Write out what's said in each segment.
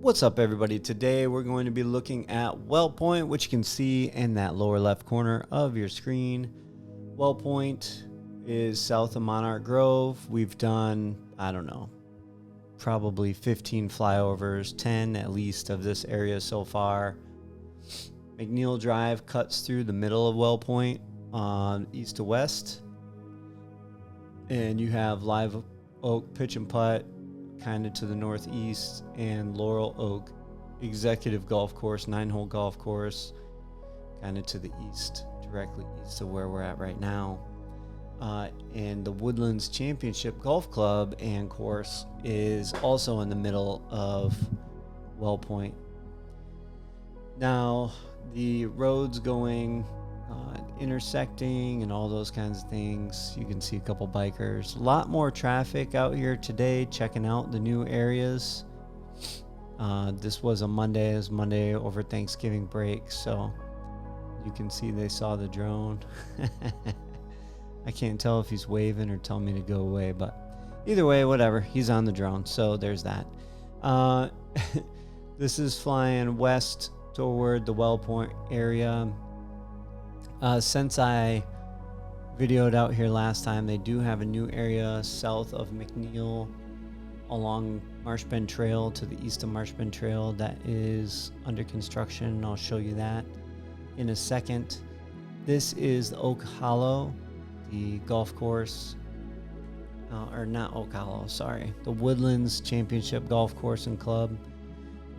What's up, everybody? Today we're going to be looking at WellPoint, which you can see in that lower left corner of your screen. WellPoint is south of Monarch Grove. We've done, I don't know, probably 15 flyovers, 10 at least of this area so far. McNeil Drive cuts through the middle of WellPoint on east to west. And you have Live Oak Pitch and Putt kind of to the northeast, and Laurel Oak Executive Golf Course, 9-hole golf course, kind of to the east, directly east of where we're at right now. And the Woodlands Championship Golf Club and course is also in the middle of WellPoint. Now, the roads going intersecting and all those kinds of things. You can see a couple bikers. A lot more traffic out here today checking out the new areas. This was a Monday. It was Monday over Thanksgiving break, so you can see they saw the drone. I can't tell if he's waving or telling me to go away, but either way, whatever. He's on the drone, so there's that. This is flying west toward the WellPoint area. Since I videoed out here last time, they do have a new area south of McNeil along Marshbend Trail to the east of Marshbend Trail that is under construction. I'll show you that in a second. This is the Oak Hollow, the golf course, or not Oak Hollow, sorry, the Woodlands Championship Golf Course and Club.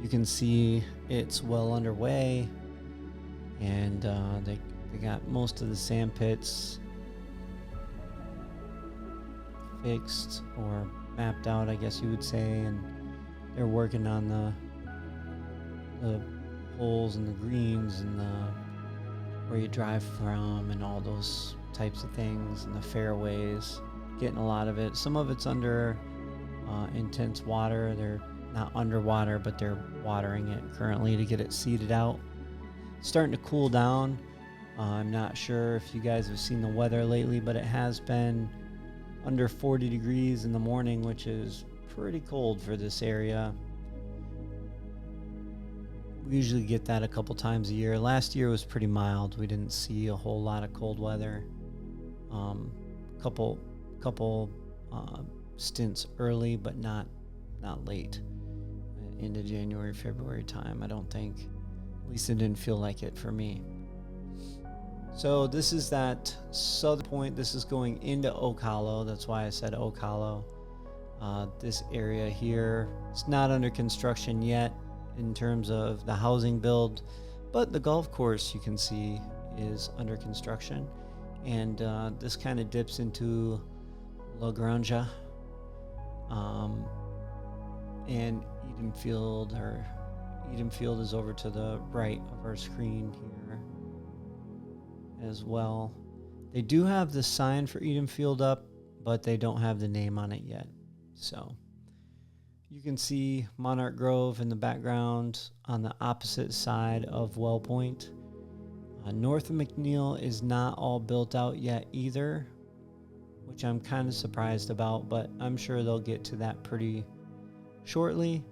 You can see it's well underway, and they got most of the sand pits fixed or mapped out, I guess you would say, and they're working on the holes and the greens and where you drive from and all those types of things, and the fairways, getting a lot of it. Some of it's under intense water. They're not underwater, but they're watering it currently to get it seeded out. It's starting to cool down. I'm not sure if you guys have seen the weather lately, but it has been under 40 degrees in the morning, which is pretty cold for this area. We usually get that a couple times a year. Last year was pretty mild. We didn't see a whole lot of cold weather. Couple stints early, but not late into January, February time, I don't think. At least it didn't feel like it for me. So this is that southern point. This is going into Oak Hollow. That's why I said Oak Hollow. This area here, it's not under construction yet in terms of the housing build, but the golf course you can see is under construction. And this kind of dips into La Granja. And Edenfield is over to the right of our screen here as well. They do have the sign for Edenfield up, but they don't have the name on it yet. So you can see Monarch Grove in the background on the opposite side of WellPoint. North of McNeil is not all built out yet either, which I'm kind of surprised about, but I'm sure they'll get to that pretty shortly.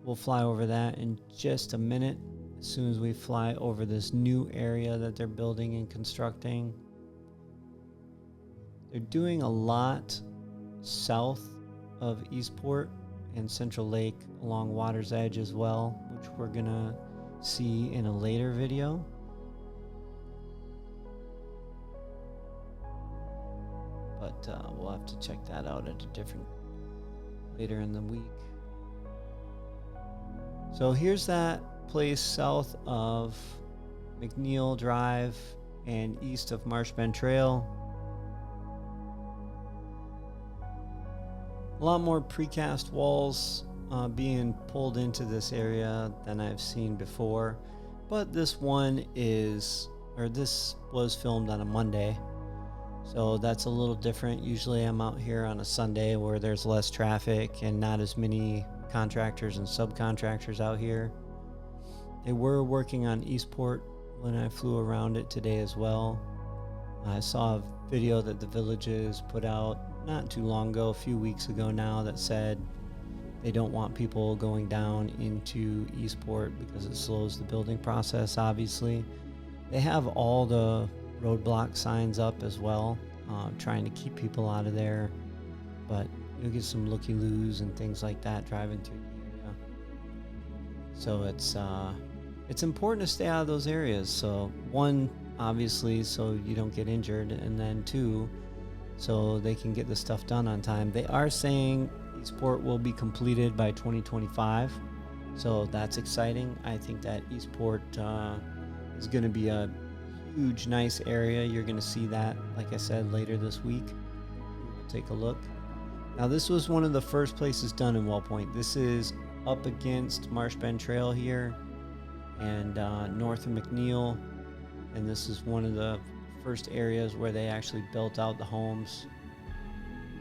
We'll fly over that in just a minute as soon as we fly over this new area that they're building and constructing. They're doing a lot south of Eastport and Central Lake along Water's Edge as well, which we're gonna see in a later video. But we'll have to check that out at a different later in the week. So here's that place south of McNeil Drive and east of Marshbend Trail. A lot more precast walls being pulled into this area than I've seen before, but this was filmed on a Monday, so that's a little different. Usually I'm out here on a Sunday where there's less traffic and not as many contractors and subcontractors out here. They were working on Eastport when I flew around it today as well. I saw a video that the Villages put out not too long ago, a few weeks ago now, that said They don't want people going down into Eastport because it slows the building process, obviously. They have all the roadblock signs up as well, trying to keep people out of there. But you'll get some looky-loos and things like that driving through the area. So it's important to stay out of those areas. So one, obviously, so you don't get injured, and then two, so they can get the stuff done on time. They are saying Eastport will be completed by 2025, so that's exciting. I think that Eastport is going to be a huge, nice area. You're going to see that, like I said, later this week. We'll take a look. Now, this was one of the first places done in WellPoint. This is up against Marsh Bend Trail here and north of McNeil, and this is one of the first areas where they actually built out the homes.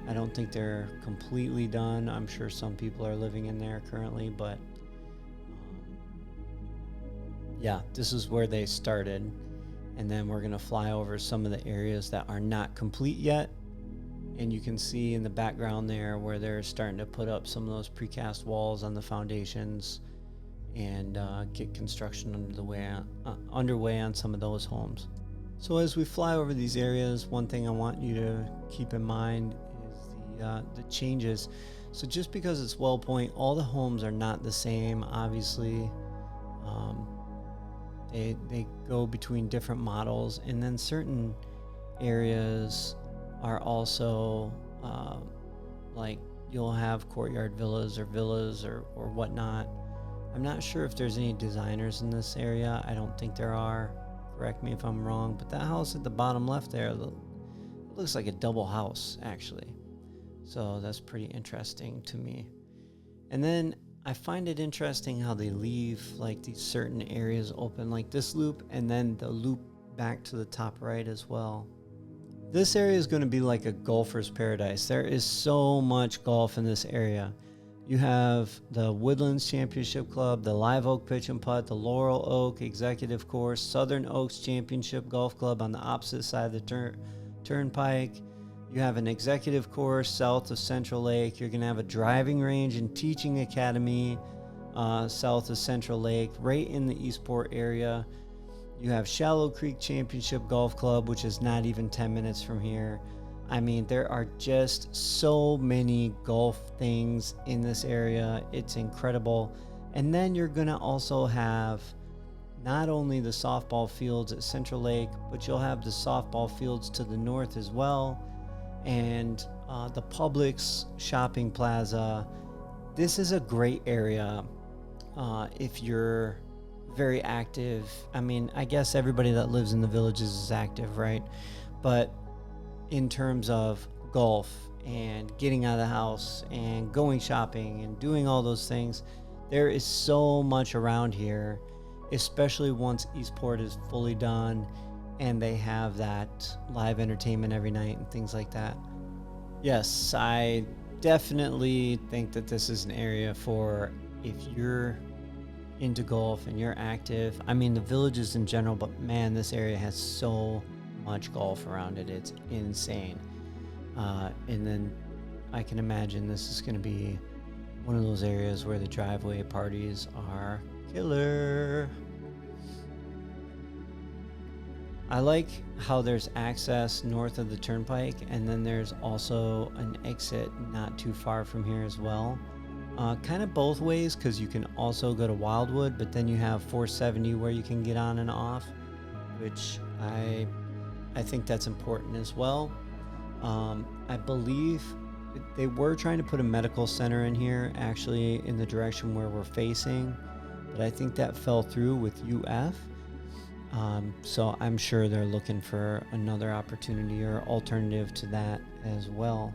I don't think they're completely done. I'm sure some people are living in there currently, but yeah, this is where they started. And then we're going to fly over some of the areas that are not complete yet. And you can see in the background there where they're starting to put up some of those precast walls on the foundations and get construction underway on some of those homes. So as we fly over these areas, one thing I want you to keep in mind is the changes. So just because it's WellPoint, all the homes are not the same, obviously. They go between different models, and then certain areas are also like you'll have courtyard villas or whatnot. I'm not sure if there's any designers in this area. I don't think there are. Correct me if I'm wrong, but that house at the bottom left there, it looks like a double house, actually. So that's pretty interesting to me. And then I find it interesting how they leave like these certain areas open, like this loop, and then the loop back to the top right as well. This area is going to be like a golfer's paradise. There is so much golf in this area. You have the Woodlands Championship Club, the Live Oak Pitch and Putt, the Laurel Oak Executive Course, Southern Oaks Championship Golf Club on the opposite side of the turnpike. You have an executive course south of Central Lake. You're going to have a driving range and teaching academy south of Central Lake, right in the Eastport area. You have Shallow Creek Championship Golf Club, which is not even 10 minutes from here. I mean, there are just so many golf things in this area. It's incredible. And then you're going to also have not only the softball fields at Central Lake, but you'll have the softball fields to the north as well. And the Publix shopping plaza. This is a great area if you're very active. I mean, I guess everybody that lives in the villages is active, right? But in terms of golf and getting out of the house and going shopping and doing all those things, there is so much around here, especially once Eastport is fully done and they have that live entertainment every night and things like that. Yes, I definitely think that this is an area for if you're into golf and you're active. I mean, the villages in general, but man, this area has so much golf around it. It's insane. And then I can imagine this is going to be one of those areas where the driveway parties are killer. I like how there's access north of the turnpike, and then there's also an exit not too far from here as well. Kind of both ways, because you can also go to Wildwood, but then you have 470 where you can get on and off, which I think that's important as well. I believe they were trying to put a medical center in here, actually in the direction where we're facing, but I think that fell through with UF. So I'm sure they're looking for another opportunity or alternative to that as well.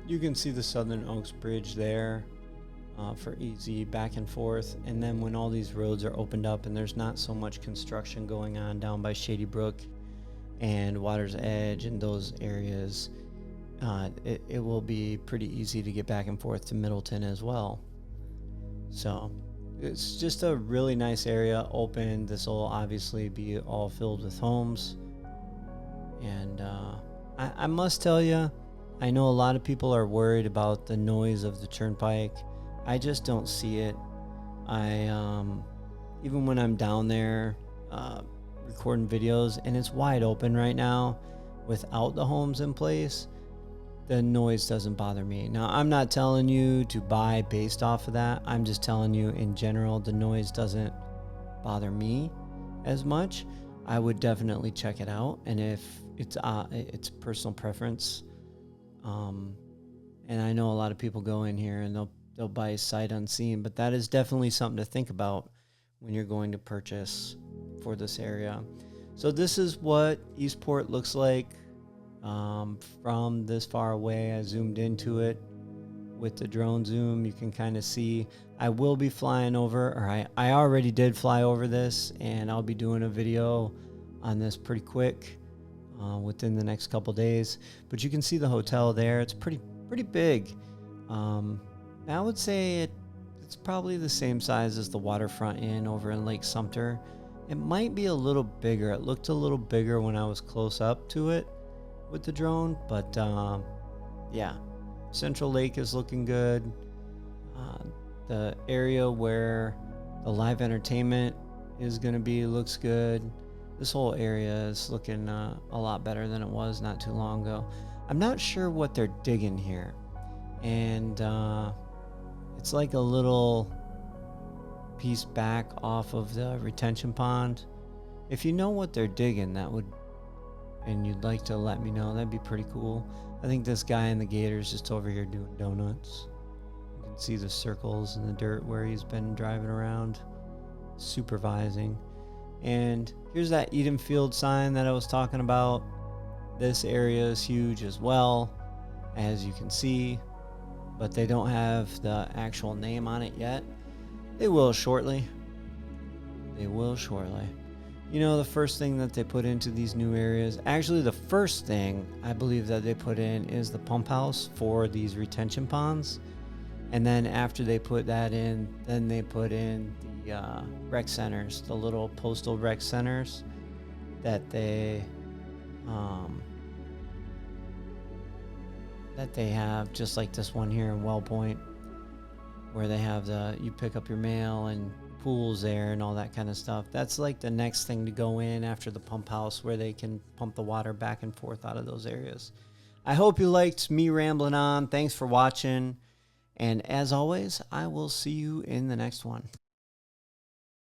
You can see the Southern Oaks Bridge there for easy back and forth. And then when all these roads are opened up and there's not so much construction going on down by Shady Brook and Water's Edge and those areas, it will be pretty easy to get back and forth to Middleton as well. So it's just a really nice area, open. This will obviously be all filled with homes. And I must tell you, I know a lot of people are worried about the noise of the turnpike. I just don't see it. I even when I'm down there recording videos and it's wide open right now without the homes in place, the noise doesn't bother me. Now, I'm not telling you to buy based off of that. I'm just telling you in general, the noise doesn't bother me as much. I would definitely check it out, and if it's personal preference, and I know a lot of people go in here and they'll buy sight unseen, but that is definitely something to think about when you're going to purchase for this area. So this is what Eastport looks like from this far away. I zoomed into it with the drone zoom. You can kind of see I will be flying over, or I already did fly over this, and I'll be doing a video on this pretty quick within the next couple days. But you can see the hotel there. It's pretty big. I would say it's probably the same size as the Waterfront Inn over in Lake Sumter. It might be a little bigger. It looked a little bigger when I was close up to it with the drone, but yeah, Central Lake is looking good. The area where the live entertainment is going to be looks good. This whole area is looking a lot better than it was not too long ago. I'm not sure what they're digging here, and it's like a little piece back off of the retention pond. If you know what they're digging, and you'd like to let me know, that'd be pretty cool. I think this guy in the gator is just over here doing donuts. You can see the circles in the dirt where he's been driving around supervising. And here's that Eden Field sign that I was talking about. This area is huge as well, as you can see, but they don't have the actual name on it yet. They will shortly. You know, the first thing that they put into these new areas, actually the first thing I believe that they put in is the pump house for these retention ponds. And then after they put that in, then they put in the rec centers, the little postal rec centers that they have, just like this one here in WellPoint, where they have you pick up your mail and pools there and all that kind of stuff. That's like the next thing to go in after the pump house, where they can pump the water back and forth out of those areas. I hope you liked me rambling on. Thanks for watching. And as always, I will see you in the next one.